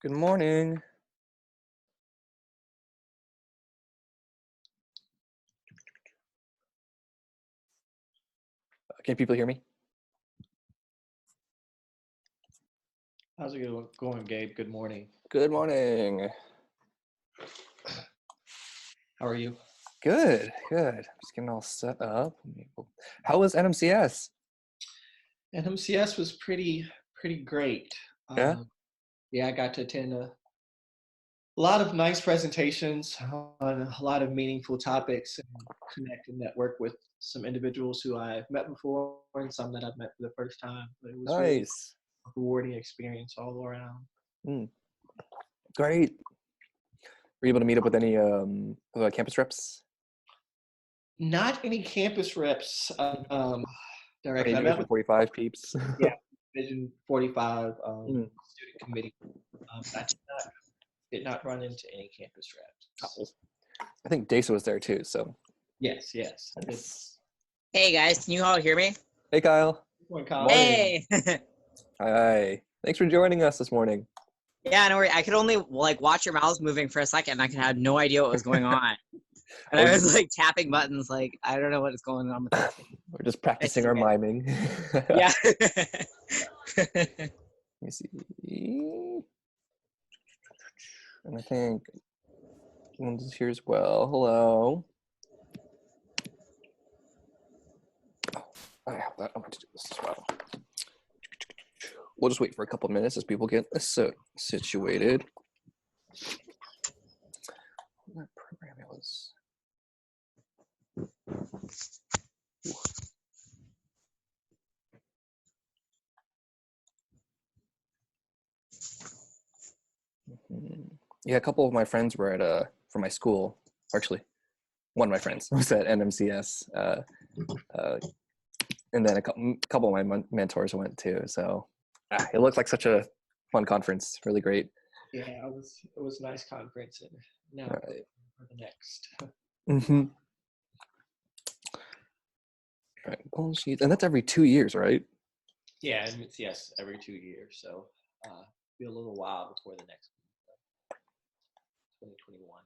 Good morning. Can people hear me? How's it going, Gabe? Good morning. Good morning. How are you? Good. Just getting all set up. How was NMCS? NMCS was pretty great. Yeah. Yeah, I got to attend a lot of nice presentations on a lot of meaningful topics and connect and network with some individuals who I've met before and some that I've met for the first time. But it was really Nice. a rewarding experience all around. Great. Were you able to meet up with any campus reps? Not any campus reps directly. Any I met Division with 45 peeps? yeah, Division 45 Mm. student committee. I did not run into any campus reps. I think Desa was there too. So. Yes. I did. Hey guys, can you all hear me? Hey, Kyle. Morning, Kyle. Hey. Hi. Thanks for joining us this morning. Yeah, no worry. I could only watch your mouths moving for a second. And I had no idea what was going on, and I was tapping buttons. I don't know what is going on with that. We're just practicing our miming. Yeah. Let me see. And I think one's here as well. Hello. Oh, I have that. I'm going to do this as well. We'll just wait for a couple of minutes as people get situated. What program it was? Yeah, a couple of my friends were at from my school. Actually, one of my friends was at NMCS, and then a couple of my mentors went too. So it looked like such a fun conference. Really great. Yeah, it was a nice conference, and now for the next. Mm-hmm. All right, goal sheets, and that's every 2 years, right? Yeah, and it's every 2 years. So be a little while before the next one, 2021.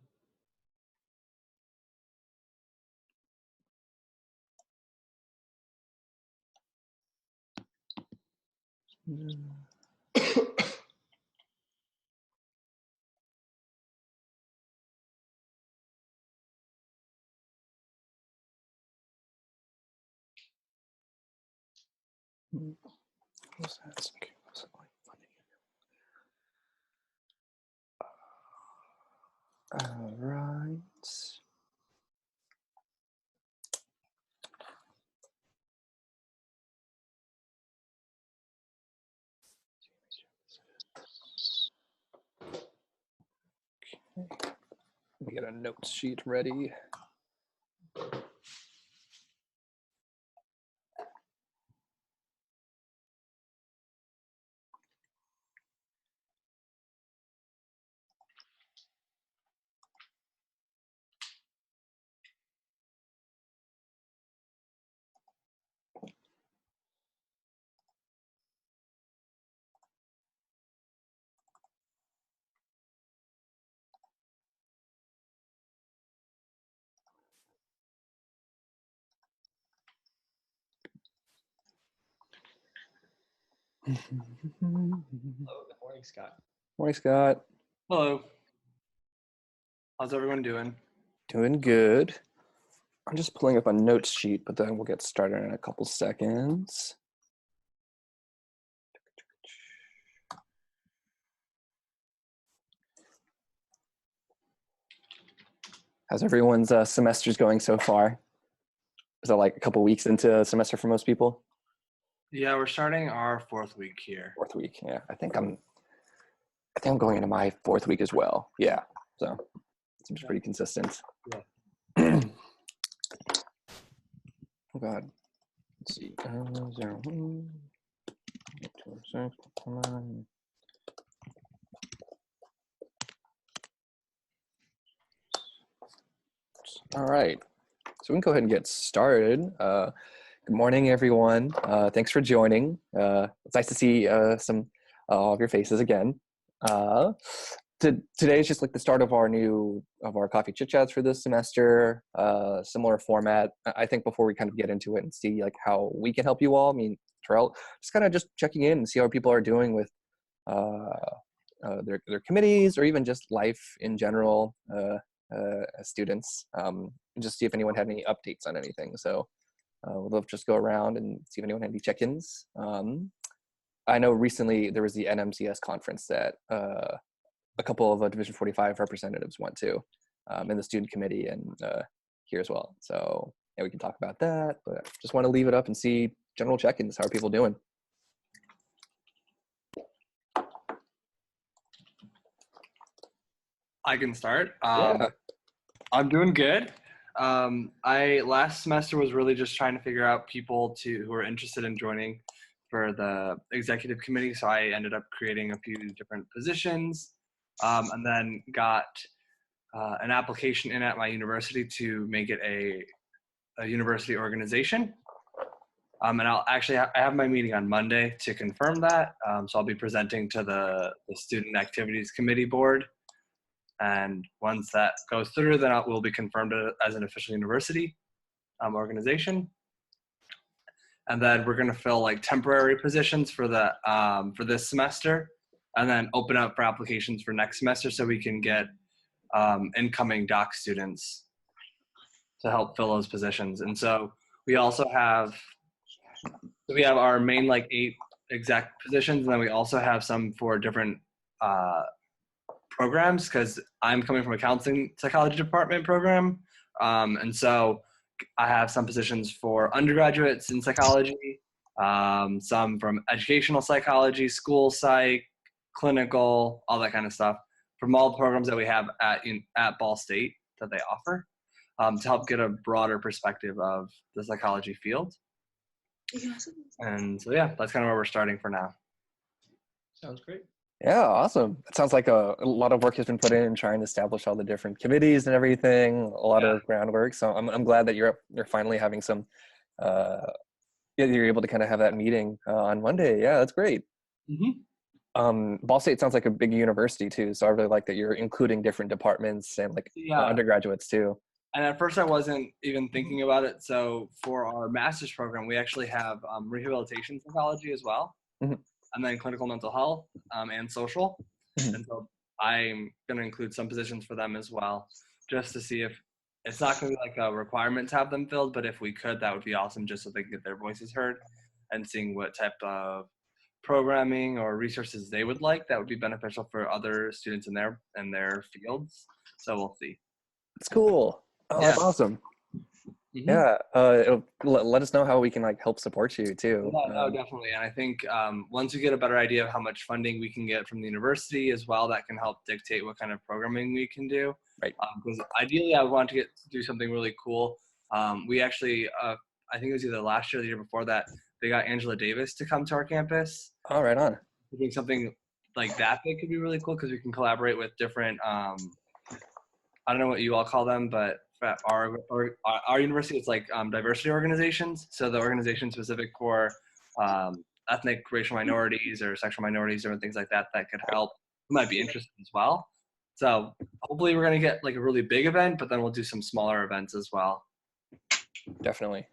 What's that? All right. Okay. Let me get a notes sheet ready. Hello, good morning, Scott. Morning, Scott. Hello. How's everyone doing? Doing good. I'm just pulling up a notes sheet, but then we'll get started in a couple seconds. How's everyone's semesters going so far? Is that like a couple weeks into a semester for most people? Yeah, we're starting our 4th week here. 4th week, yeah. I think I'm going into my 4th week as well. Yeah, so it seems pretty consistent. Yeah. Oh God. Let's see. 0, 2, 6, 9. All right. So we can go ahead and get started. Good morning, everyone. Thanks for joining. It's nice to see some of your faces again. Uh, Today is just like the start of our coffee chit chats for this semester. Similar format. I think before we kind of get into it and see like how we can help you all. I mean, Terrell, just kind of just checking in and see how people are doing with their committees or even just life in general as students. Just see if anyone had any updates on anything. So we'll love to just go around and see if anyone had any check-ins. I know recently there was the NMCS conference that a couple of Div45 representatives went to in the student committee and here as well. So yeah, we can talk about that, but just want to leave it up and see general check-ins. How are people doing? I can start. Yeah. I'm doing good. I last semester was really just trying to figure out people who are interested in joining for the executive committee. So I ended up creating a few different positions, and then got an application in at my university to make it a university organization. And I have my meeting on Monday to confirm that. So I'll be presenting to the student activities committee board. And once that goes through, then we'll be confirmed as an official university organization. And then we're going to fill like temporary positions for this semester, and then open up for applications for next semester so we can get incoming doc students to help fill those positions. And so we also have our main like 8 exec positions, and then we also have some for different programs, because I'm coming from a counseling psychology department program. And so I have some positions for undergraduates in psychology, some from educational psychology, school psych, clinical, all that kind of stuff, from all the programs that we have at Ball State that they offer, to help get a broader perspective of the psychology field. And so, yeah, that's kind of where we're starting for now. Sounds great. Yeah, awesome. It sounds like a lot of work has been put in trying to establish all the different committees and everything, a lot of groundwork. So I'm glad that you're finally having some, you're able to kind of have that meeting on Monday. Yeah, that's great. Mm-hmm. Ball State sounds like a big university too. So I really like that you're including different departments and like undergraduates too. And at first I wasn't even thinking about it. So for our master's program, we actually have rehabilitation psychology as well. Mm-hmm. And then clinical mental health and social. Mm-hmm. And so I'm going to include some positions for them as well, just to see if it's not going to be like a requirement to have them filled, but if we could, that would be awesome, just so they can get their voices heard, and seeing what type of programming or resources they would like that would be beneficial for other students in their fields. So we'll see. That's cool. Oh, yeah. That's awesome. Mm-hmm. Yeah, let us know how we can like help support you too. No, definitely. And I think once we get a better idea of how much funding we can get from the university as well, that can help dictate what kind of programming we can do. Right. Because ideally, I want to do something really cool. We actually, I think it was either last year or the year before that, they got Angela Davis to come to our campus. Oh, right on. I think something like that big could be really cool, because we can collaborate with different, I don't know what you all call them, but at our university, it's like diversity organizations. So the organization specific for ethnic, racial minorities or sexual minorities or things like that could help, who might be interested as well. So hopefully we're going to get like a really big event, but then we'll do some smaller events as well. Definitely.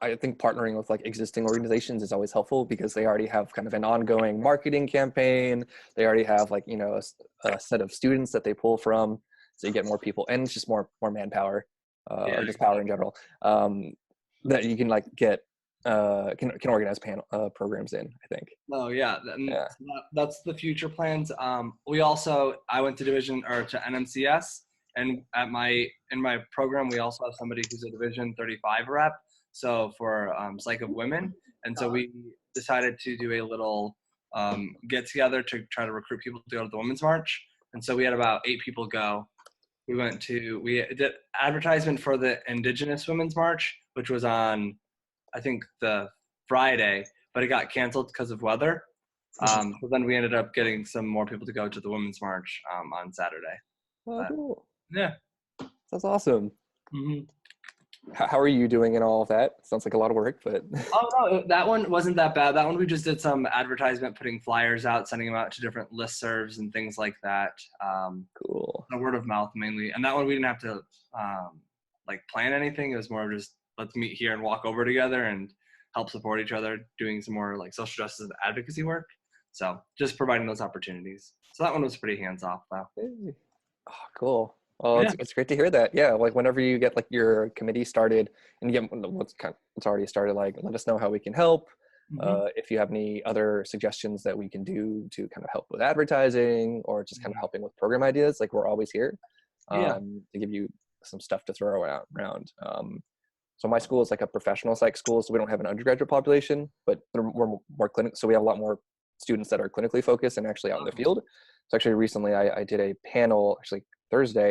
I think partnering with like existing organizations is always helpful, because they already have kind of an ongoing marketing campaign. They already have like, a set of students that they pull from. So you get more people, and it's just more manpower, or just power in general, that you can like get can organize programs in, I think. Oh yeah, that's the future plans. I went to to NMCS, and in my program we also have somebody who's a Division 35 rep. So for Psych of Women, and so we decided to do a little get together to try to recruit people to go to the Women's March, and so we had about 8 people go. We did advertisement for the Indigenous Women's March, which was on, I think, the Friday, but it got canceled because of weather. So then we ended up getting some more people to go to the Women's March on Saturday. Oh, cool. Yeah. That's awesome. Mm-hmm. How are you doing in all of that? Sounds like a lot of work, but Oh no, that one wasn't that bad. That one we just did some advertisement, putting flyers out, sending them out to different listservs and things like that. cool. Word of mouth mainly, and that one we didn't have to like plan anything. It was more of just let's meet here and walk over together and help support each other, doing some more like social justice and advocacy work. So just providing those opportunities. So that one was pretty hands off though. Hey. Oh, cool. Oh, Yeah. it's great to hear that. Yeah, like whenever you get like your committee started and you get what's already started, like let us know how we can help. If you have any other suggestions that we can do to kind of help with advertising or just kind of helping with program ideas, like we're always here Yeah. to give you some stuff to throw around. So my school is like a professional psych school, so we don't have an undergraduate population, but we're more clinical. So we have a lot more students that are clinically focused and actually out in the field. So actually recently I did a panel, actually Thursday,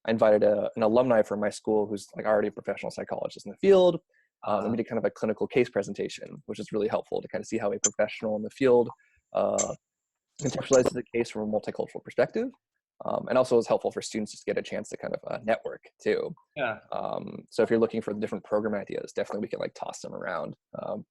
I invited an alumni from my school who's like already a professional psychologist in the field. And we did kind of a clinical case presentation, which is really helpful to kind of see how a professional in the field conceptualizes the case from a multicultural perspective. And also is helpful for students just to get a chance to kind of network too. Yeah. So if you're looking for different program ideas, definitely we can like toss them around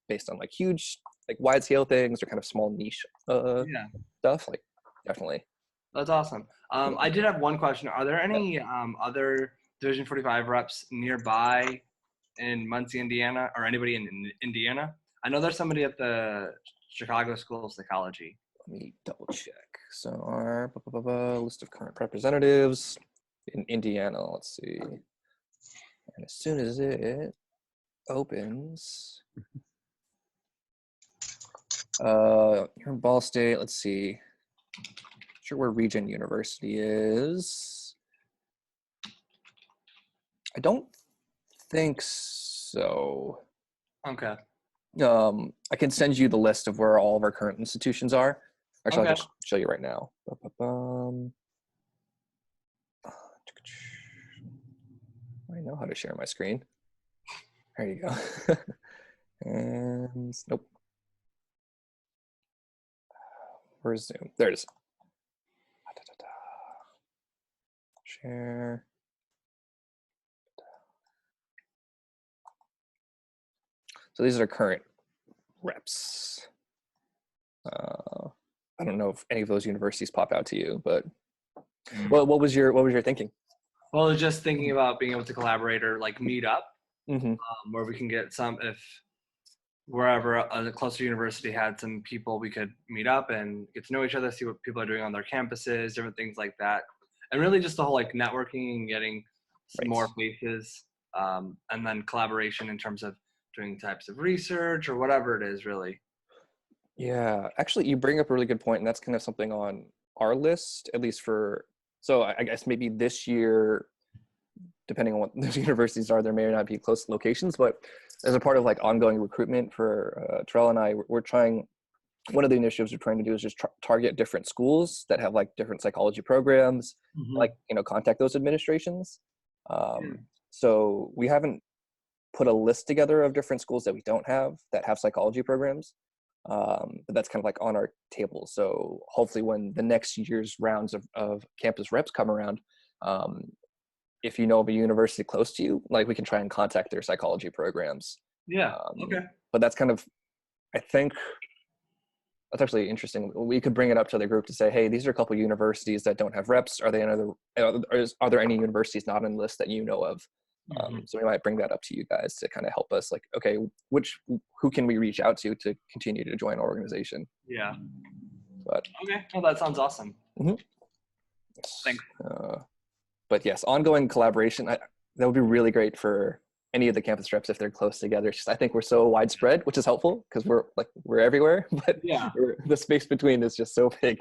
based on like huge, like wide scale things or kind of small niche stuff. Like definitely. That's awesome. I did have one question. Are there any other Division 45 reps nearby in Muncie, Indiana, or anybody in Indiana? I know there's somebody at the Chicago School of Psychology. Let me double check. So our list of current representatives in Indiana, let's see. And as soon as it opens, here in Ball State, let's see. Not sure where Regent University is. I don't think so. Okay. I can send you the list of where all of our current institutions are. Actually, I'll Okay. just show you right now. I know how to share my screen. There you go. And nope. Where's Zoom? There it is. Share. So these are current reps. I don't know if any of those universities pop out to you, but what was your thinking? Well, I was just thinking about being able to collaborate or like meet up, where we can get some, if wherever a closer university had some people, we could meet up and get to know each other, see what people are doing on their campuses, different things like that. And really just the whole like networking and getting some more faces, and then collaboration in terms of doing types of research or whatever it is really. Yeah, actually you bring up a really good point, and that's kind of something on our list, at least for, so I guess maybe this year, depending on what those universities are, there may or not be close locations, but as a part of like ongoing recruitment for Terrell and I, we're trying, one of the initiatives we're trying to do is just target different schools that have like different psychology programs, like, contact those administrations. So we haven't put a list together of different schools that we don't have that have psychology programs. But that's kind of like on our table. So hopefully when the next year's rounds of campus reps come around, if you know of a university close to you, like we can try and contact their psychology programs. Yeah. Okay. But that's kind of, I think that's actually interesting. We could bring it up to the group to say, hey, these are a couple of universities that don't have reps. Are they are there any universities not on the list that you know of? So we might bring that up to you guys to kind of help us, like, okay, who can we reach out to continue to join our organization? Yeah. But okay, well, that sounds awesome. Thanks. But yes, ongoing collaboration, that would be really great for any of the campus reps if they're close together. It's just, I think we're so widespread, which is helpful because we're everywhere, but the space between is just so big.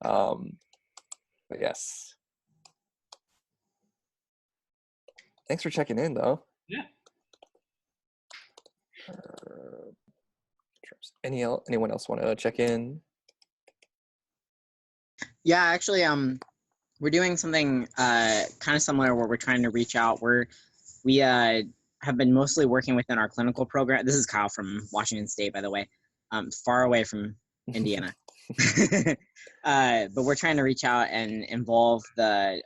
But yes. Thanks for checking in, though. Yeah. Anyone else want to check in? Yeah, actually, we're doing something kind of similar where we're trying to reach out. We have been mostly working within our clinical program. This is Kyle from Washington State, by the way, far away from Indiana. But we're trying to reach out and involve the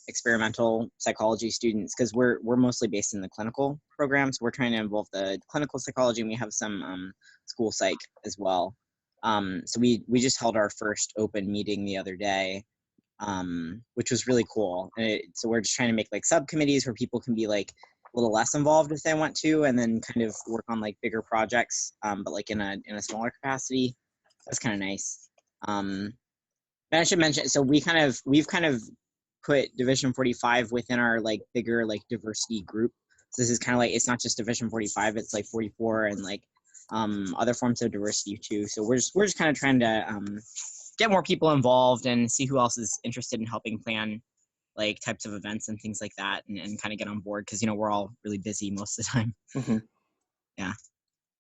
experimental psychology students, because we're mostly based in the clinical programs. We're trying to involve the clinical psychology, and we have some school psych as well. So we just held our first open meeting the other day, which was really cool. And so we're just trying to make like subcommittees where people can be like a little less involved if they want to, and then kind of work on like bigger projects, but like in a smaller capacity. That's kind of nice. And I should mention, so we've kind of put Division45 within our like bigger like diversity group. So this is kind of like, it's not just Division45, it's like 44 and like other forms of diversity too. So we're just kind of trying to get more people involved and see who else is interested in helping plan like types of events and things like that, and kind of get on board, because we're all really busy most of the time. Mm-hmm. Yeah.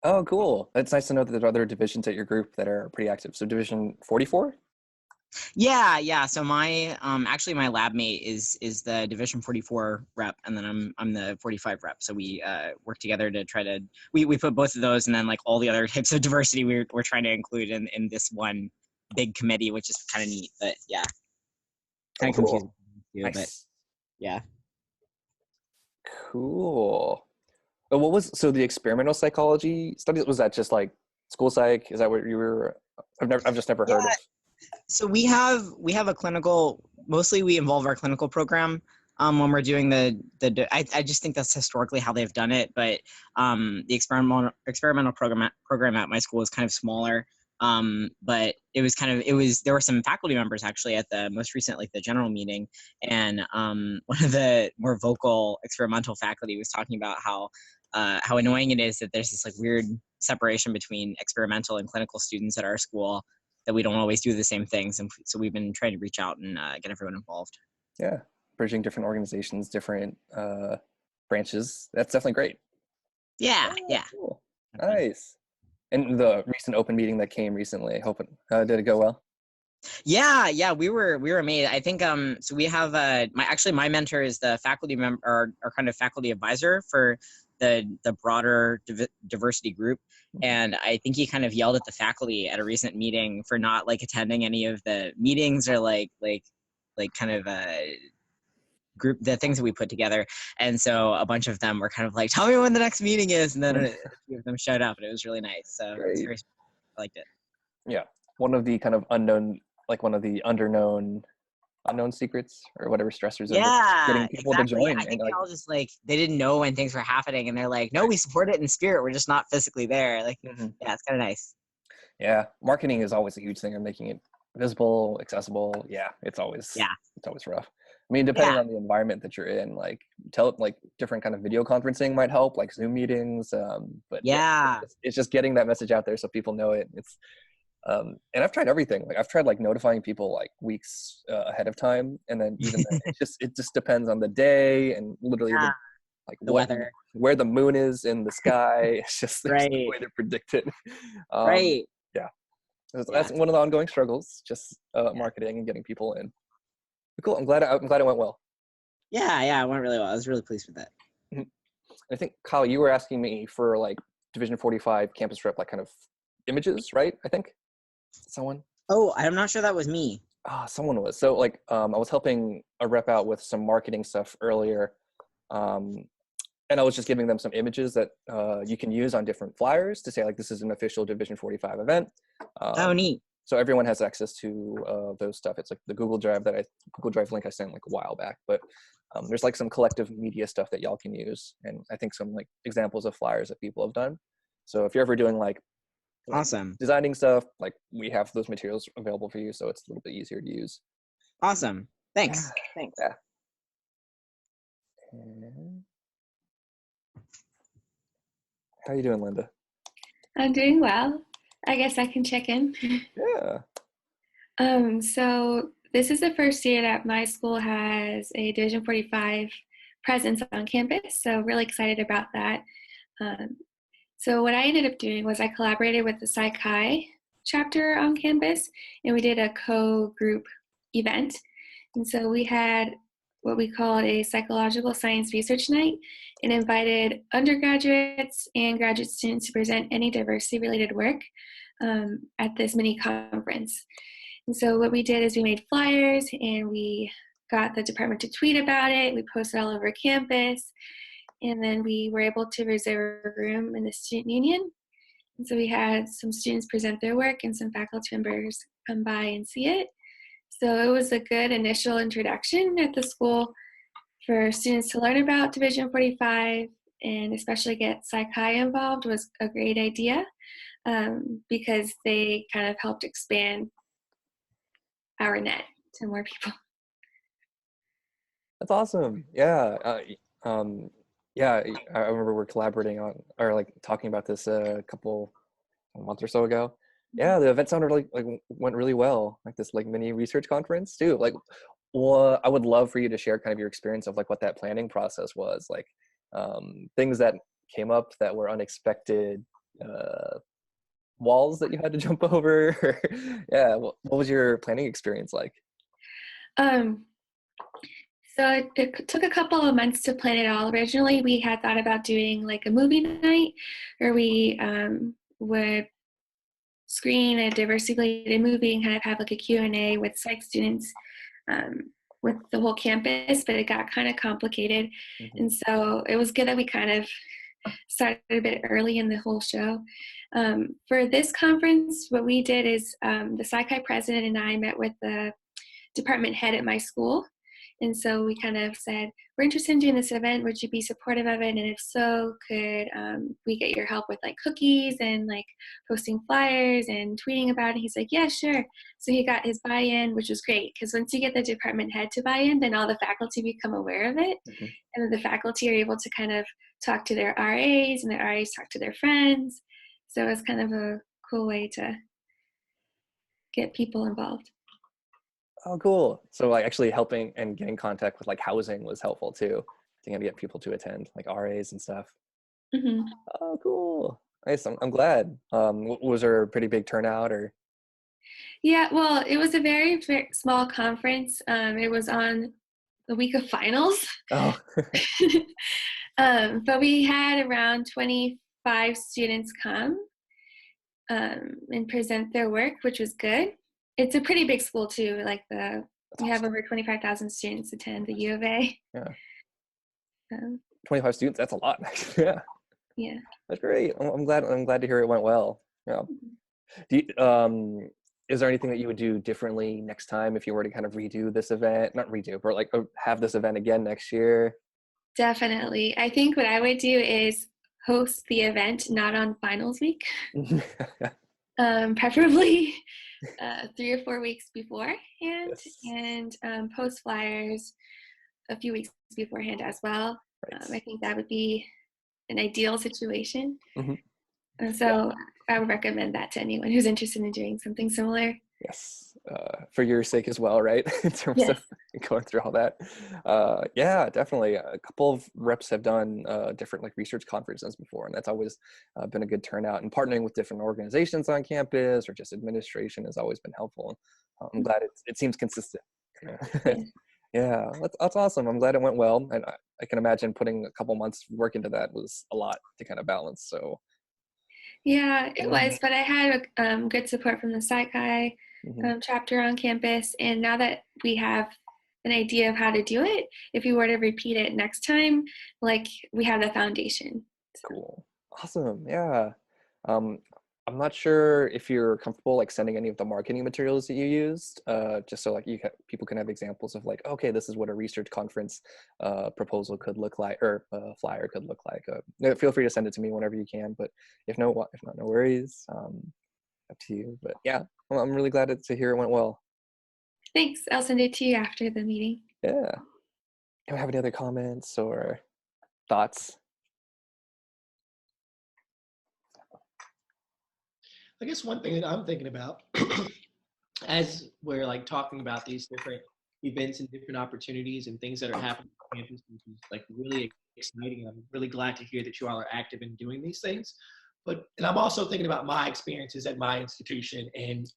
Oh, cool. It's nice to know that there are other divisions at your group that are pretty active. So Division 44? Yeah. So my actually my lab mate is the Division44 rep, and then I'm the 45 rep. So we work together to try to we put both of those, and then like all the other types of diversity we're trying to include in this one big committee, which is kind of neat. But yeah, kind of confusing too, Nice. but yeah. Cool. But what was, so the experimental psychology studies, was that just like school psych? Is that what you were, I've just never heard of. So we have a clinical, mostly we involve our clinical program when we're doing I just think that's historically how they've done it, but the experimental program at my school is kind of smaller. But there were some faculty members actually at the most recent, like the general meeting, and one of the more vocal experimental faculty was talking about how annoying it is that there's this like weird separation between experimental and clinical students at our school, that we don't always do the same things. And so we've been trying to reach out and get everyone involved. Yeah. Bridging different organizations, different branches. That's definitely great. Yeah. Yeah. Cool. Nice. And the recent open meeting that came recently, hoping, did it go well? Yeah, we were amazed. I think so we have my mentor is the faculty member, or kind of faculty advisor for the broader diversity group, and I think he kind of yelled at the faculty at a recent meeting for not like attending any of the meetings, or like kind of group, the things that we put together. And so a bunch of them were kind of like, tell me when the next meeting is, and then a few of them showed up, and it was really nice. So it was very, I liked it. Yeah. One of the kind of unknown, like one of the unknown secrets or whatever stressors of getting people to join. I think they all just like, they didn't know when things were happening, and they're like, no, we support it in spirit, we're just not physically there. Like, yeah, it's kind of nice. Yeah, marketing is always a huge thing, of making it visible, accessible. Yeah, it's always rough. I mean, depending on the environment that you're in, like different kind of video conferencing might help, like Zoom meetings. But it's just getting that message out there so people know it. It's and I've tried everything. Like I've tried like notifying people like weeks ahead of time, and then even then, it just depends on the day and literally the weather, where the moon is in the sky. It's just there's no way to predict it. Right. Yeah. That's one of the ongoing struggles, just marketing and getting people in. But cool. I'm glad it went well. Yeah, it went really well. I was really pleased with that. Mm-hmm. I think, Kyle, you were asking me for like Division45 campus rep, like kind of images, right? I think someone. Oh, I'm not sure that was me. Someone was. So like I was helping a rep out with some marketing stuff earlier. And I was just giving them some images that you can use on different flyers to say like, this is an official Division45 event. Neat. So everyone has access to those stuff. It's like the Google Drive link I sent like a while back, but there's like some collective media stuff that y'all can use. And I think some like examples of flyers that people have done. So if you're ever doing like awesome designing stuff, like we have those materials available for you. So it's a little bit easier to use. Awesome. Thanks. Yeah. How are you doing, Linda? I'm doing well. I guess I can check in. Yeah. So this is the first year that my school has a Division45 presence on campus. So really excited about that. So what I ended up doing was I collaborated with the Psych chapter on campus, and we did a co-group event. And so we had what we called a psychological science research night, and invited undergraduates and graduate students to present any diversity related work. at this mini conference. And so what we did is we made flyers and we got the department to tweet about it. We posted all over campus. And then we were able to reserve a room in the student union. And so we had some students present their work and some faculty members come by and see it. So it was a good initial introduction at the school for students to learn about Division 45, and especially get Psych-Hi involved was a great idea, because they kind of helped expand our net to more people. That's awesome. Yeah. Yeah, I remember we're collaborating on, or like talking about this a month or so ago. Yeah, the event sounded went really well. Like this mini research conference too. Well, I would love for you to share kind of your experience of what that planning process was, things that came up that were unexpected, walls that you had to jump over. Yeah, what was your planning experience like? So it took a couple of months to plan it all. Originally, we had thought about doing a movie night, where we would screen a diversity-related movie and kind of have a Q&A with psych students, with the whole campus, but it got kind of complicated. Mm-hmm. And so it was good that we kind of started a bit early in the whole show. For this conference, what we did is the Psych-Hi president and I met with the department head at my school. And so we kind of said, we're interested in doing this event. Would you be supportive of it? And if so, could we get your help with cookies and posting flyers and tweeting about it? He's like, yeah, sure. So he got his buy-in, which was great, because once you get the department head to buy in, then all the faculty become aware of it. Mm-hmm. And then the faculty are able to kind of talk to their RAs, and the RAs talk to their friends. So it's kind of a cool way to get people involved. Oh, cool. So actually helping and getting contact with housing was helpful too, to get people to attend, RAs and stuff. Mm-hmm. Oh, cool. Nice. I'm glad. Was there a pretty big turnout or? Yeah, well, it was a very, very small conference. It was on the week of finals. Oh. But we had around 25 students come and present their work, which was good. It's a pretty big school too. We have over 25,000 students attend the U of A. Yeah. 25 students. That's a lot. Yeah. Yeah. That's great. I'm glad to hear it went well. Yeah. Is there anything that you would do differently next time if you were to kind of redo this event? Not redo, but have this event again next year? Definitely. I think what I would do is host the event not on finals week. Preferably 3 or 4 weeks beforehand, yes. And post flyers a few weeks beforehand as well. Right. I think that would be an ideal situation. Mm-hmm. And so I would recommend that to anyone who's interested in doing something similar. Yes, for your sake as well, right? In terms of going through all that. Yeah, definitely. A couple of reps have done different research conferences before, and that's always been a good turnout. And partnering with different organizations on campus or just administration has always been helpful. I'm glad it seems consistent. Yeah, that's awesome. I'm glad it went well, and I can imagine putting a couple months work into that was a lot to kind of balance. So. Yeah, it was, but I had good support from the Psych-Hi chapter on campus, and now that we have an idea of how to do it, if we were to repeat it next time, we have the foundation. So. Cool. Awesome. Yeah. I'm not sure if you're comfortable sending any of the marketing materials that you used, just so people can have examples of okay, this is what a research conference proposal could look like, or a flyer could look like. Feel free to send it to me whenever you can, but if not, no worries. Up to you. But yeah, I'm really glad to hear it went well. Thanks. I'll send it to you after the meeting. Yeah. Do you have any other comments or thoughts? I guess one thing that I'm thinking about as we're talking about these different events and different opportunities and things that are happening on campus, which is really exciting. I'm really glad to hear that you all are active in doing these things. And I'm also thinking about my experiences at my institution and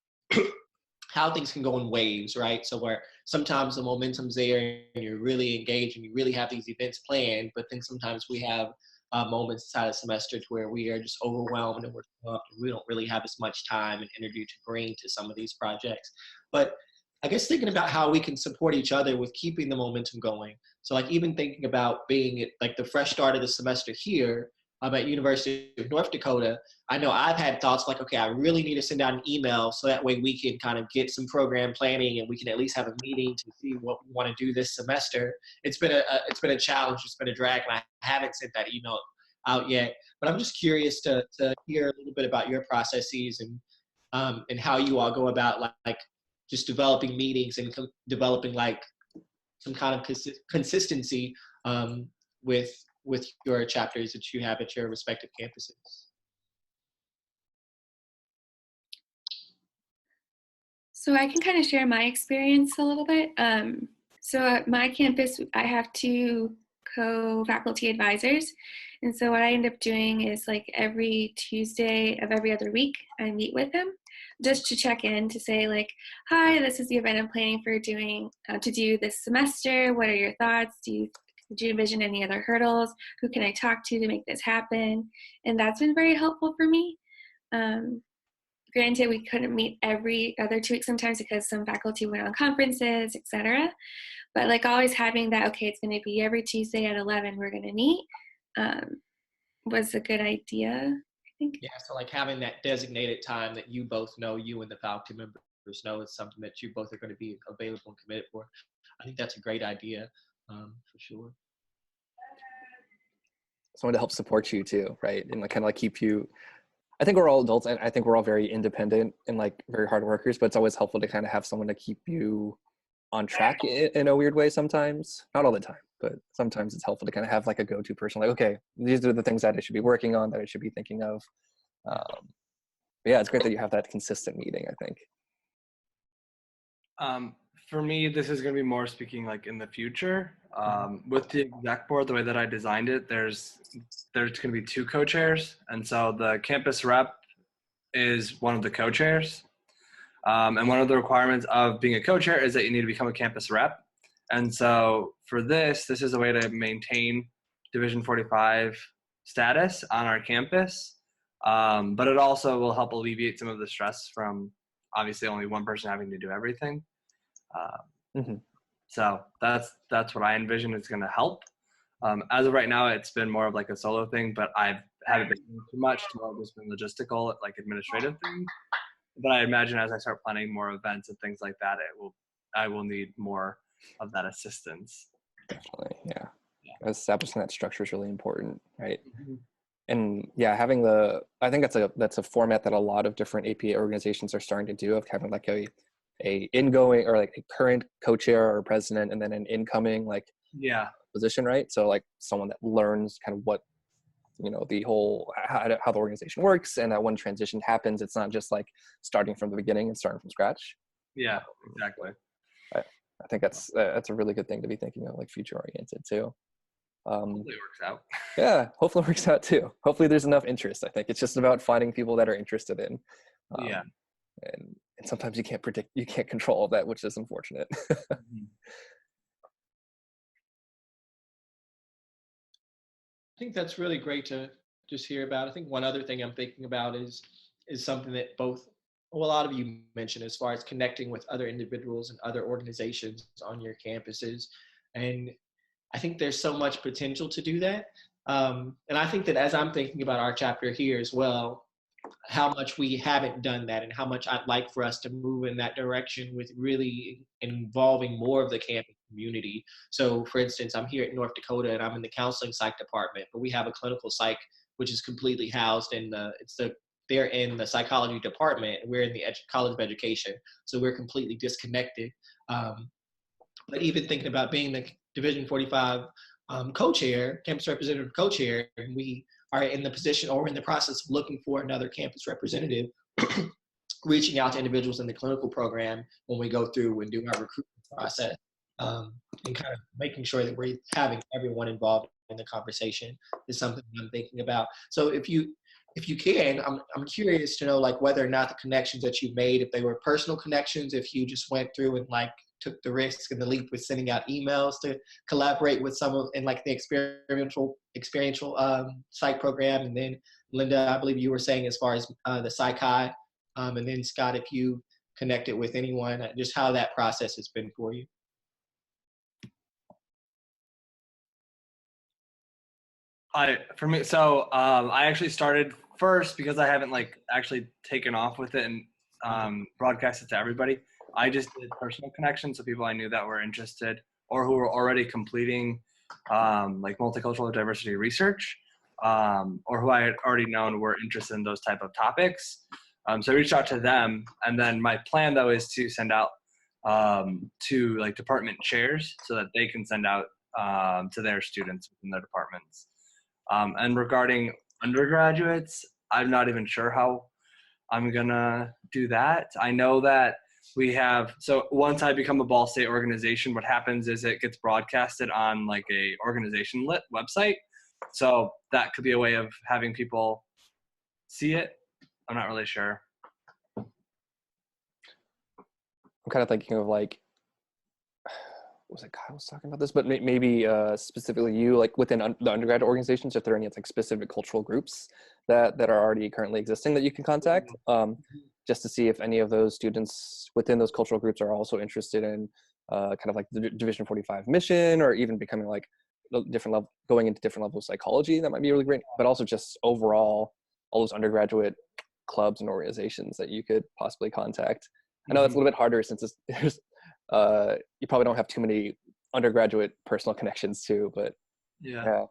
how things can go in waves, right? So where sometimes the momentum's there and you're really engaged and you really have these events planned, but then sometimes we have moments inside a semester to where we are just overwhelmed and we're swamped and we don't really have as much time and energy to bring to some of these projects. But I guess thinking about how we can support each other with keeping the momentum going. So like even thinking about being at like the fresh start of the semester here, I'm at University of North Dakota. I know I've had thoughts like, okay, I really need to send out an email so that way we can kind of get some program planning and we can at least have a meeting to see what we want to do this semester. It's been a challenge. It's been a drag, and I haven't sent that email out yet. But I'm just curious to hear a little bit about your processes and how you all go about like just developing meetings and developing like some kind of consistency with your chapters that you have at your respective campuses. So I can kind of share my experience a little bit. So at my campus, I have 2 co-faculty advisors. And so what I end up doing is like every Tuesday of every other week, I meet with them just to check in to say like, hi, this is the event I'm planning for doing to do this semester. What are your thoughts? Do you envision any other hurdles? Who can I talk to make this happen? And that's been very helpful for me. Granted, we couldn't meet every other 2 weeks sometimes because some faculty went on conferences, etc. But like always having that, okay, it's going to be every Tuesday at 11, we're going to meet, was a good idea, I think. Yeah, so like having that designated time that you both know, you and the faculty members know is something that you both are going to be available and committed for. I think that's a great idea, for sure. Someone to help support you too, right? And like kind of like keep you, I think we're all adults and I think we're all very independent and like very hard workers, but it's always helpful to kind of have someone to keep you on track in a weird way sometimes. Not all the time, but sometimes it's helpful to kind of have like a go-to person, like, okay, these are the things that I should be working on, that I should be thinking of. But yeah, it's great that you have that consistent meeting, I think. For me, this is going to be more speaking like in the future. With the exec board, the way that I designed it, there's going to be 2 co-chairs. And so the campus rep is one of the co-chairs. And one of the requirements of being a co-chair is that you need to become a campus rep. And so for this is a way to maintain Division 45 status on our campus. But it also will help alleviate some of the stress from obviously only one person having to do everything. So that's what I envision is going to help. As of right now, it's been more of like a solo thing, but I haven't been doing too much to more just been logistical, like administrative things. But I imagine as I start planning more events and things like that, I will need more of that assistance. Definitely, yeah. Establishing that structure is really important, right? Mm-hmm. And yeah, having I think that's a format that a lot of different APA organizations are starting to do, of having like a ingoing or like a current co-chair or president and then an incoming like position, right? So like someone that learns kind of what, you know, the whole how the organization works, and that when transition happens, it's not just like starting from the beginning and starting from scratch. Yeah, exactly. I think that's a really good thing to be thinking of, like future oriented too. Hopefully it works out. Yeah, hopefully it works out too. Hopefully there's enough interest. I think it's just about finding people that are interested in. And sometimes you can't control all that, which is unfortunate. I think that's really great to just hear about. I think one other thing I'm thinking about is something that a lot of you mentioned as far as connecting with other individuals and other organizations on your campuses. And I think there's so much potential to do that. And I think that as I'm thinking about our chapter here as well, how much we haven't done that and how much I'd like for us to move in that direction with really involving more of the campus community. So for instance, I'm here at North Dakota and I'm in the counseling psych department, but we have a clinical psych, which is completely housed in they're in the psychology department. We're in the College of Education. So we're completely disconnected. But even thinking about being the Division 45 co-chair, campus representative co-chair, and we are in the position or in the process of looking for another campus representative, reaching out to individuals in the clinical program when we go through and do our recruitment process, and kind of making sure that we're having everyone involved in the conversation is something I'm thinking about. So if you if you can, I'm curious to know like whether or not the connections that you made, if they were personal connections, if you just went through and like took the risk and the leap with sending out emails to collaborate with some of in like the experiential psych program, and then Linda, I believe you were saying as far as the psych, and then Scott, if you connected with anyone, just how that process has been for you. I actually started first because I haven't like actually taken off with it and broadcast it to everybody. I just did personal connections, so people I knew that were interested or who were already completing like multicultural diversity research, or who I had already known were interested in those type of topics. So I reached out to them, and then my plan though is to send out to like department chairs so that they can send out to their students within their departments. And regarding undergraduates, I'm not even sure how I'm gonna do that. I know that we have, so once I become a Ball State organization, what happens is it gets broadcasted on like a organization lit website. So that could be a way of having people see it. I'm not really sure. I'm kind of thinking of like, was it Kyle was talking about this, but maybe specifically you, like within the undergrad organizations, if there are any like specific cultural groups that are already currently existing that you can contact, just to see if any of those students within those cultural groups are also interested in kind of like the Division 45 mission, or even becoming like different level, going into different levels of psychology. That might be really great, but also just overall all those undergraduate clubs and organizations that you could possibly contact. I know that's a little bit harder since there's you probably don't have too many undergraduate personal connections too, but yeah.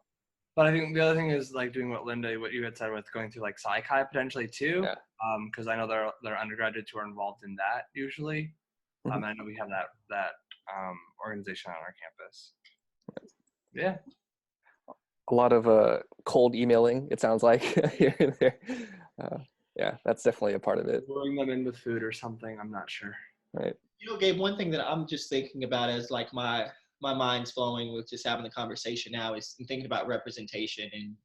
But I think the other thing is like doing what you had said with going through like psych potentially too, because I know there are undergraduates who are involved in that usually. And I know we have that organization on our campus. Yeah. A lot of cold emailing, it sounds like, here and there. Yeah, that's definitely a part of it. Luring them in with food or something, I'm not sure. Right. You know, Gabe, one thing that I'm just thinking about as like my mind's flowing with just having the conversation now is thinking about representation and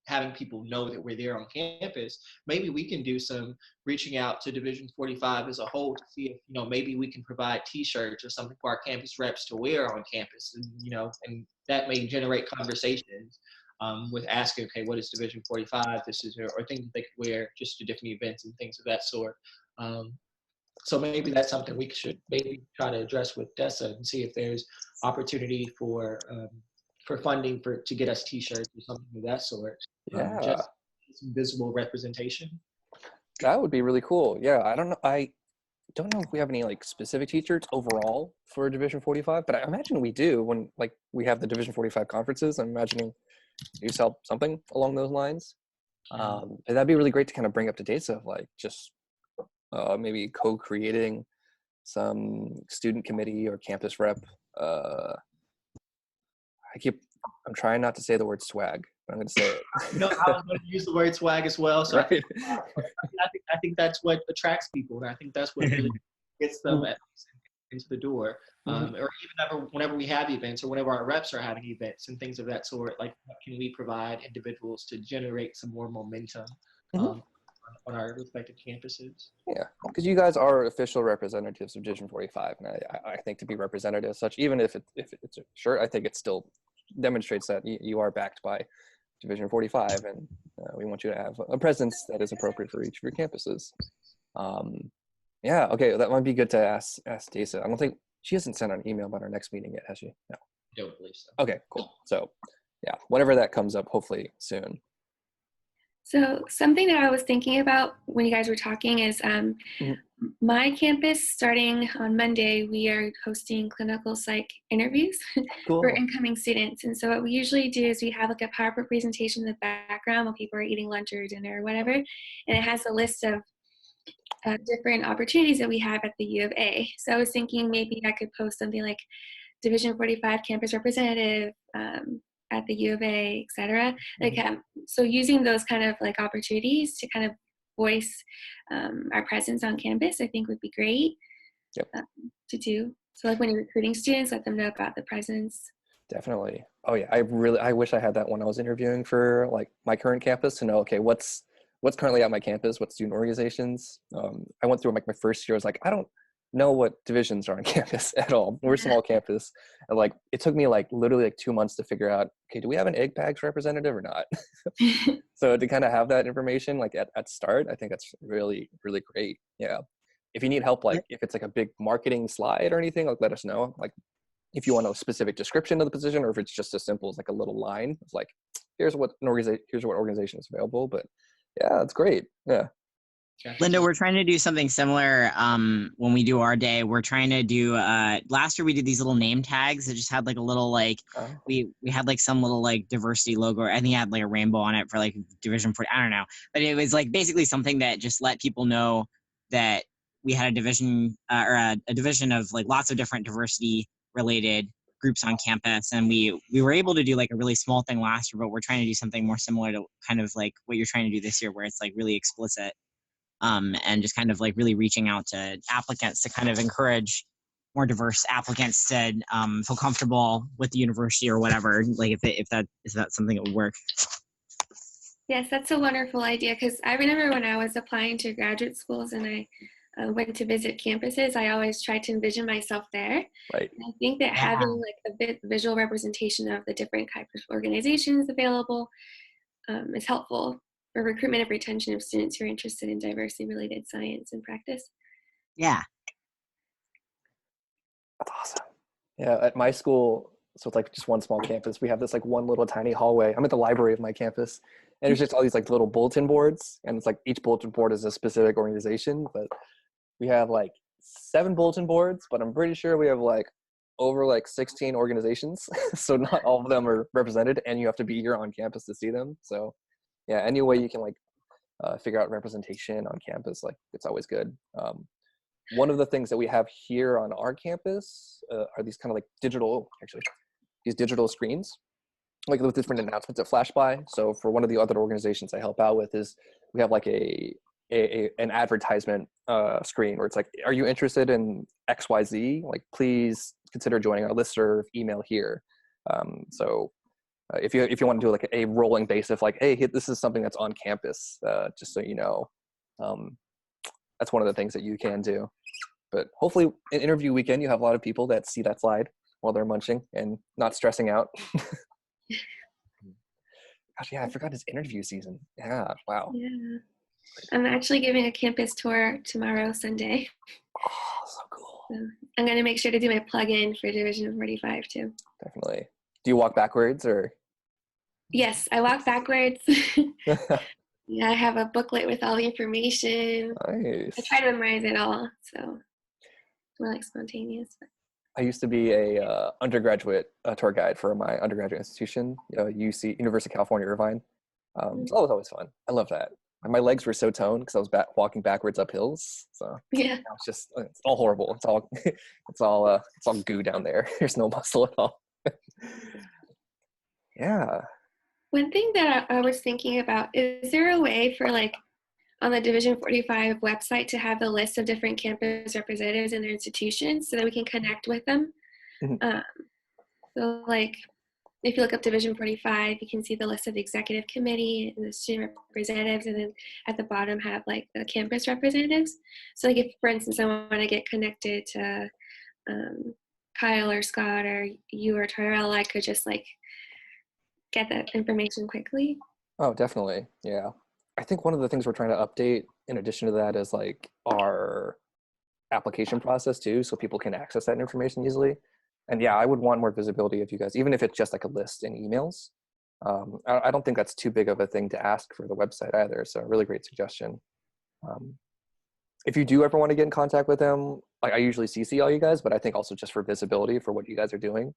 having people know that we're there on campus. Maybe we can do some reaching out to Division 45 as a whole to see if, you know, maybe we can provide t-shirts or something for our campus reps to wear on campus, and, you know, and that may generate conversations with asking, okay, what is Division 45? This is, or things that they could wear just to different events and things of that sort. So maybe that's something we should maybe try to address with Desa and see if there's opportunity for funding to get us t-shirts or something of that sort. Yeah. Just some visible representation. That would be really cool. Yeah, I don't know if we have any like specific t-shirts overall for Division 45, but I imagine we do when like we have the Division 45 conferences. I'm imagining you sell something along those lines. And that'd be really great to kind of bring up to Desa of like just maybe co-creating some student committee or campus rep. I'm trying not to say the word swag, but I'm going to say it. No, I was going to use the word swag as well. So right. I think that's what attracts people, and I think that's what really gets them into the door. Or even whenever we have events, or whenever our reps are having events and things of that sort, like what can we provide individuals to generate some more momentum on our respective campuses? Yeah, because you guys are official representatives of Division 45, and I think to be represented as such, even if it's a shirt, I think it still demonstrates that you are backed by Division 45, and we want you to have a presence that is appropriate for each of your campuses. Yeah, okay, that might be good to ask Desa. I don't think she hasn't sent an email about our next meeting yet, has she? No. I don't believe so. Okay, cool. So, yeah, whenever that comes up, hopefully soon. So something that I was thinking about when you guys were talking is my campus, starting on Monday, we are hosting clinical psych interviews for incoming students. And so what we usually do is we have like a PowerPoint presentation in the background while people are eating lunch or dinner or whatever. And it has a list of different opportunities that we have at the U of A. So I was thinking maybe I could post something like Division 45 campus representative, at the U of A, et cetera. Like, so using those kind of like opportunities to kind of voice our presence on campus, I think would be great to do. So like when you're recruiting students, let them know about the presence. Definitely. Oh yeah, I wish I had that when I was interviewing for like my current campus to know, okay, what's what's currently at my campus, what student organizations. I went through like my first year. I was like, I don't know what divisions are on campus at all. We're a small campus, and like it took me like literally like 2 months to figure out, okay, do we have an egg bags representative or not? So to kind of have that information like at start, I think that's really, really great. Yeah. If you need help, like if it's like a big marketing slide or anything, like let us know. Like if you want a specific description of the position, or if it's just as simple as like a little line of like, here's what organization is available. But yeah, that's great. Yeah. Linda, we're trying to do something similar when we do our day. We're trying to do last year we did these little name tags that just had like a little like we had like some little like diversity logo. I think it had like a rainbow on it for like Division 40. I don't know, but it was like basically something that just let people know that we had a division or a division of like lots of different diversity related groups on campus, and we were able to do like a really small thing last year, but we're trying to do something more similar to kind of like what you're trying to do this year, where it's like really explicit. And just kind of like really reaching out to applicants to kind of encourage more diverse applicants to feel comfortable with the university or whatever. Like if that's something that would work. Yes, that's a wonderful idea, because I remember when I was applying to graduate schools and I went to visit campuses, I always tried to envision myself there. Right. And I think that having like a bit visual representation of the different types of organizations available is helpful for recruitment and retention of students who are interested in diversity-related science and practice. Yeah. That's awesome. Yeah, at my school, so it's like just one small campus. We have this like one little tiny hallway. I'm at the library of my campus, and there's just all these like little bulletin boards, and it's like each bulletin board is a specific organization. But we have like 7 bulletin boards, but I'm pretty sure we have like over like 16 organizations. So not all of them are represented, and you have to be here on campus to see them. So yeah, any way you can like figure out representation on campus, like it's always good. One of the things that we have here on our campus are these kind of like these digital screens, like with different announcements that flash by. So for one of the other organizations I help out with is we have like an advertisement screen where it's like, are you interested in XYZ? Like, please consider joining our listserv, email here. So if you want to do like a rolling basis, like, hey, this is something that's on campus, just so you know, that's one of the things that you can do. But hopefully in interview weekend, you have a lot of people that see that slide while they're munching and not stressing out. Gosh, yeah, I forgot it's interview season. Yeah, wow. Yeah. I'm actually giving a campus tour tomorrow, Sunday. Oh, so cool. So I'm going to make sure to do my plug-in for Division 45 too. Definitely. Do you walk backwards or? Yes, I walk backwards. Yeah, I have a booklet with all the information. Nice. I try to memorize it all, so it's more like spontaneous. I used to be a undergraduate tour guide for my undergraduate institution, University of California, Irvine. So that was always fun. I love that. My legs were so toned because I was walking backwards up hills. So yeah, it's all horrible. It's all goo down there. There's no muscle at all. Yeah. One thing that I was thinking about, is there a way for like on the Division 45 website to have a list of different campus representatives in their institutions so that we can connect with them? Mm-hmm. So like if you look up Division 45, you can see the list of the executive committee and the student representatives, and then at the bottom have like the campus representatives. So like if, for instance, I want to get connected to Kyle or Scott or you or Tyrell, I could just like get that information quickly. Oh, definitely. Yeah. I think one of the things we're trying to update in addition to that is like our application process too, so people can access that information easily. And yeah, I would want more visibility of you guys, even if it's just like a list in emails. I don't think that's too big of a thing to ask for the website either. So really great suggestion. If you do ever want to get in contact with them, like I usually CC all you guys, but I think also just for visibility for what you guys are doing,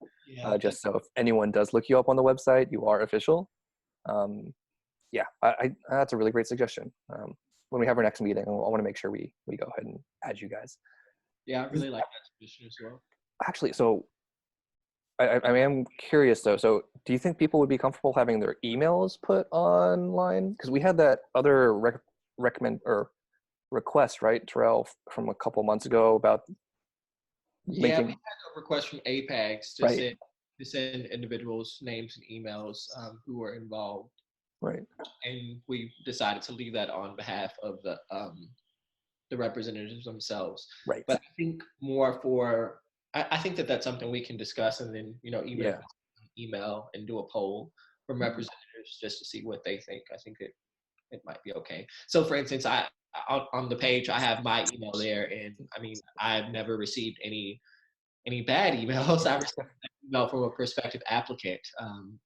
just so if anyone does look you up on the website, you are official. Yeah, that's a really great suggestion. When we have our next meeting, I want to make sure we go ahead and add you guys. Yeah, I really like that suggestion as well. Actually, so I am curious though. So do you think people would be comfortable having their emails put online? Because we had that other request, right, Terrell, from a couple months ago about we had a request from APAGs to send individuals' names and emails who were involved. Right. And we decided to leave that on behalf of the representatives themselves. Right. But I think more for, I think that that's something we can discuss, and then, you know, even if Yeah. it's email and do a poll from representatives just to see what they think. I think it might be okay. So for instance, on the page, I have my email there, and I mean, I've never received any bad emails. I received an email from a prospective applicant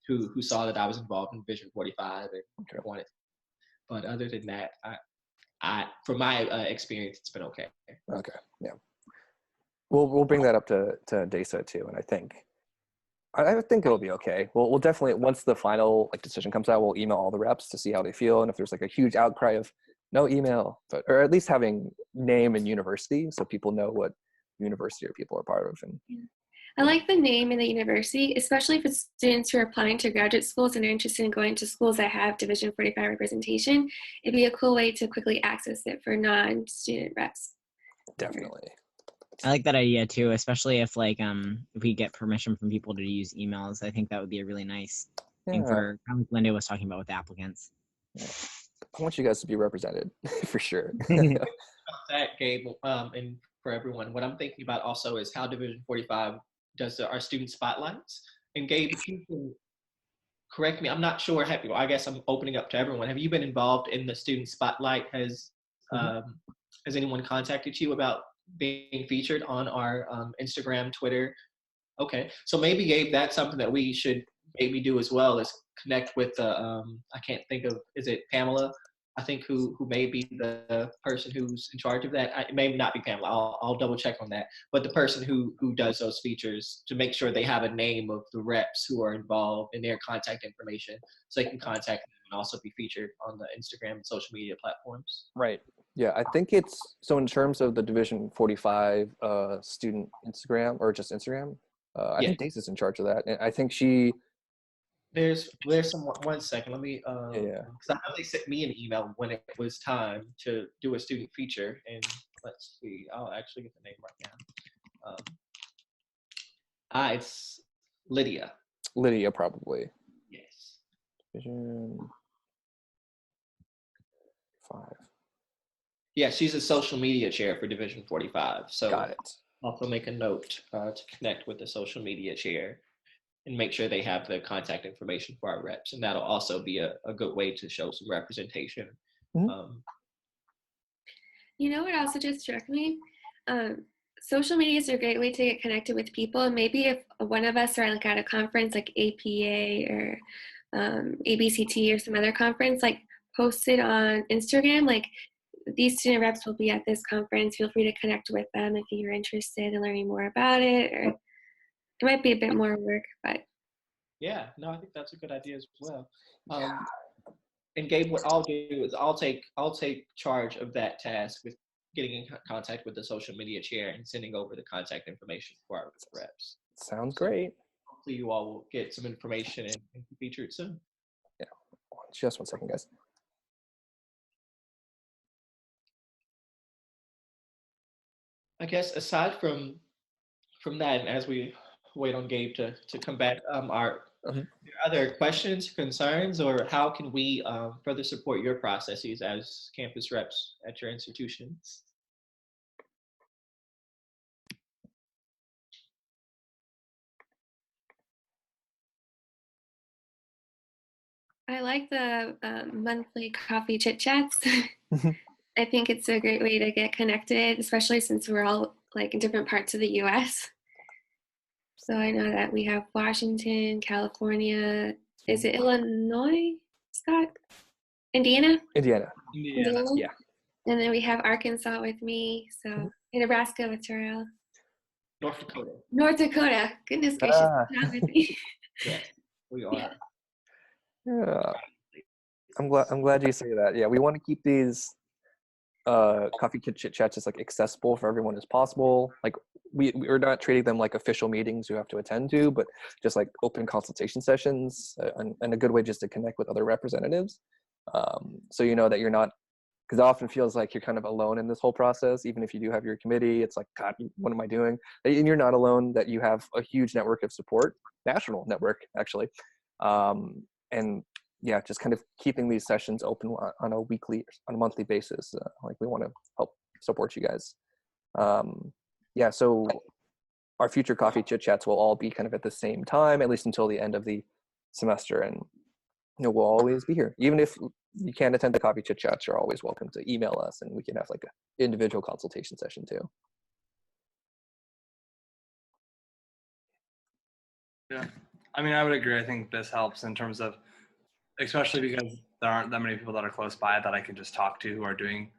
who saw that I was involved in Vision 45 and Okay. wanted. But other than that, from my experience, it's been okay. Okay. Yeah. We'll bring that up to Desa too, and I think it'll be okay. We'll definitely, once the final like decision comes out, we'll email all the reps to see how they feel, and if there's like a huge outcry of no email, but or at least having name and university so people know what university or people are part of. And I like the name and the university, especially for students who are applying to graduate schools and are interested in going to schools that have Division 45 representation. It'd be a cool way to quickly access it for non-student reps. definitely. I like that idea too, especially if like if we get permission from people to use emails. I think that would be a really nice thing for, kind of like Linda was talking about with applicants. Yeah. I want you guys to be represented for sure. That, Gabe, and for everyone, what I'm thinking about also is how Division 45 does our student spotlights. And Gabe, if you can correct me, I'm not sure. I guess I'm opening up to everyone. Have you been involved in the student spotlight? Has anyone contacted you about being featured on our Instagram, Twitter? Okay, so maybe Gabe, that's something that we should maybe do as well, is connect with I can't think of, is it Pamela? I think who may be the person who's in charge of that. It may not be Pamela. I'll double check on that. But the person who does those features, to make sure they have a name of the reps who are involved and their contact information, so they can contact them and also be featured on the Instagram and social media platforms. Right. Yeah, I think it's, so in terms of the Division 45 student Instagram, or just Instagram, I think Desa's in charge of that. And I think she, There's some, one second, let me, yeah. because I know they sent me an email when it was time to do a student feature, and let's see, I'll actually get the name right now. It's Lydia. Lydia, probably. Yes. Division 5. Yeah, she's a social media chair for Division 45. So Got it. also make a note to connect with the social media chair and make sure they have the contact information for our reps. And that'll also be a good way to show some representation. You know what also just struck me? Social media is a great way to get connected with people. And maybe if one of us are like at a conference like APA or ABCT or some other conference, like post it on Instagram, like these student reps will be at this conference. Feel free to connect with them if you're interested in learning more about it. Or it might be a bit more work, but yeah, no, I think that's a good idea as well. And Gabe, what I'll do is I'll take charge of that task with getting in contact with the social media chair and sending over the contact information for our reps. Sounds great. Hopefully you all will get some information and be featured soon. Yeah, just one second, guys. I guess aside from that, and as we wait on Gabe to come back, are there other questions, concerns, or how can we further support your processes as campus reps at your institutions? I like the monthly coffee chit chats. I think it's a great way to get connected, especially since we're all like in different parts of the US. So I know that we have Washington, California. Is it Illinois, Scott? Indiana? Indiana. Yeah. And then we have Arkansas with me. So in Nebraska with Terrell. North Dakota. North Dakota. Goodness gracious. Not with me. Yes, we are. Yeah. I'm glad you say that. Yeah, we want to keep these coffee chit chats as like accessible for everyone as possible. Like we're not treating them like official meetings you have to attend to, but just like open consultation sessions and a good way just to connect with other representatives. So you know that you're not, because it often feels like you're kind of alone in this whole process. Even if you do have your committee, it's like, God, what am I doing? And you're not alone, that you have a huge network of support, national network actually. And yeah, just kind of keeping these sessions open on a monthly basis. Like we want to help support you guys. Yeah, so our future coffee chit chats will all be kind of at the same time, at least until the end of the semester. And we'll always be here. Even if you can't attend the coffee chit chats, you're always welcome to email us, and we can have like an individual consultation session too. Yeah, I mean, I would agree. I think this helps in terms of, especially because there aren't that many people that are close by that I can just talk to who are doing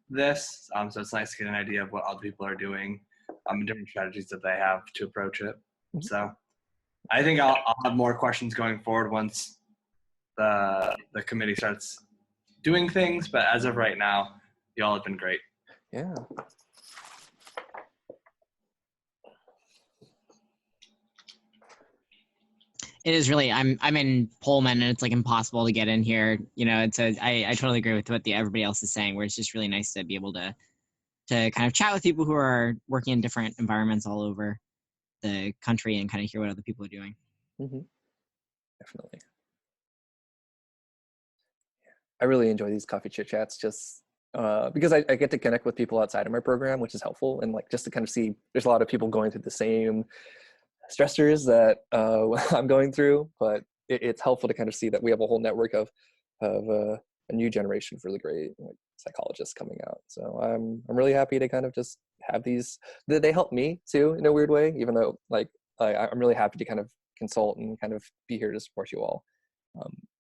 this. So it's nice to get an idea of what other people are doing, and different strategies that they have to approach it. So I think I'll have more questions going forward once the committee starts doing things. But as of right now, y'all have been great. Yeah. It is really, I'm in Pullman and it's like impossible to get in here. I totally agree with what everybody else is saying, where it's just really nice to be able to kind of chat with people who are working in different environments all over the country and kind of hear what other people are doing. Mm-hmm. Definitely. I really enjoy these coffee chit chats just because I get to connect with people outside of my program, which is helpful. And like just to kind of see, there's a lot of people going through the same stressors that I'm going through, but it's helpful to kind of see that we have a whole network of a new generation of really great psychologists coming out. So I'm really happy to kind of just have these. They help me too in a weird way, even though like I'm really happy to kind of consult and kind of be here to support you all.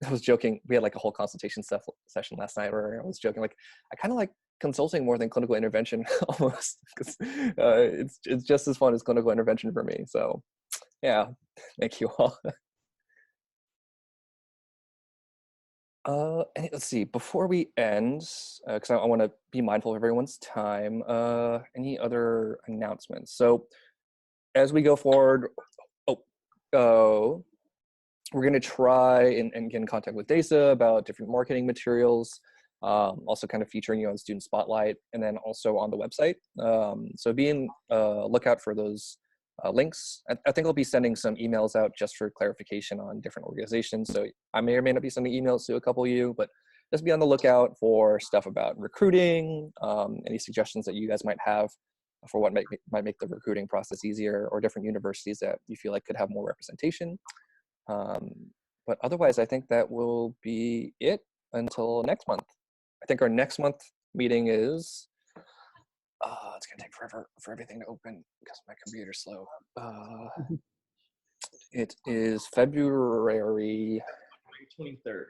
I was joking, we had like a whole consultation session last night where I was joking, like I kind of like consulting more than clinical intervention almost, because it's just as fun as clinical intervention for me. So yeah, thank you all. And let's see, before we end, because I want to be mindful of everyone's time, any other announcements? So as we go forward, we're going to try and get in contact with Desa about different marketing materials, also kind of featuring you on Student Spotlight, and then also on the website. So be in lookout for those links. I think I'll be sending some emails out just for clarification on different organizations. So I may or may not be sending emails to a couple of you, but just be on the lookout for stuff about recruiting, any suggestions that you guys might have for what might make the recruiting process easier, or different universities that you feel like could have more representation. But otherwise, I think that will be it until next month. I think our next month meeting is, it's gonna take forever for everything to open because my computer's slow. It is February 23rd.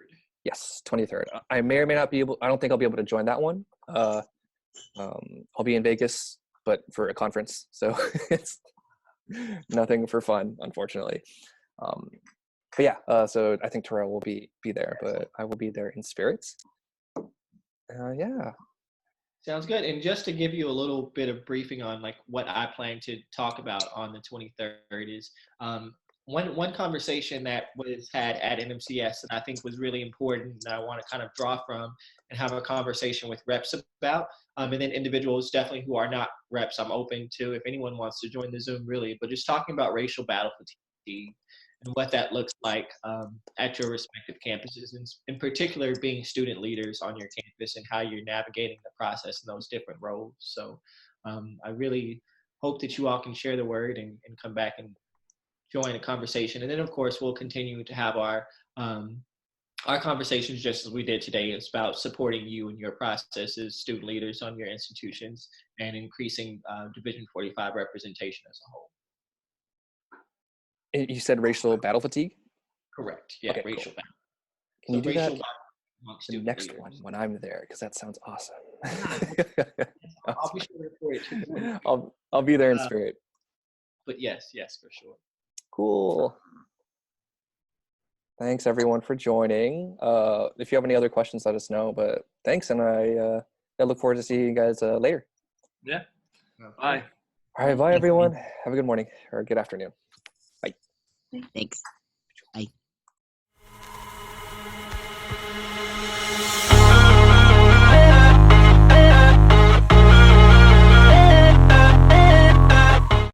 Yes, 23rd. I may or may not be able, I don't think I'll be able to join that one. I'll be in Vegas, but for a conference. So it's nothing for fun, unfortunately. But yeah, so I think Terrell will be there, but I will be there in spirit. Yeah. Sounds good. And just to give you a little bit of briefing on like what I plan to talk about on the 23rd is one conversation that was had at NMCS that I think was really important and I want to kind of draw from and have a conversation with reps about. And then individuals definitely who are not reps, I'm open to if anyone wants to join the Zoom really, but just talking about racial battle fatigue and what that looks like at your respective campuses, and in particular being student leaders on your campus and how you're navigating the process in those different roles. So I really hope that you all can share the word and come back and join a conversation. And then of course, we'll continue to have our conversations just as we did today. It's about supporting you and your process as student leaders on your institutions and increasing Division 45 representation as a whole. You said racial battle fatigue? Correct. Yeah, okay, racial cool. battle. Can you do that the next leaders. one when I'm there? Because that sounds awesome. I'll be sure to report it to you. I'll be there in spirit. But yes, for sure. Cool. Thanks everyone for joining. If you have any other questions, let us know. But thanks, and I look forward to seeing you guys later. Yeah. Bye. All right, bye everyone. Have a good morning or good afternoon. Bye. Thanks. Bye.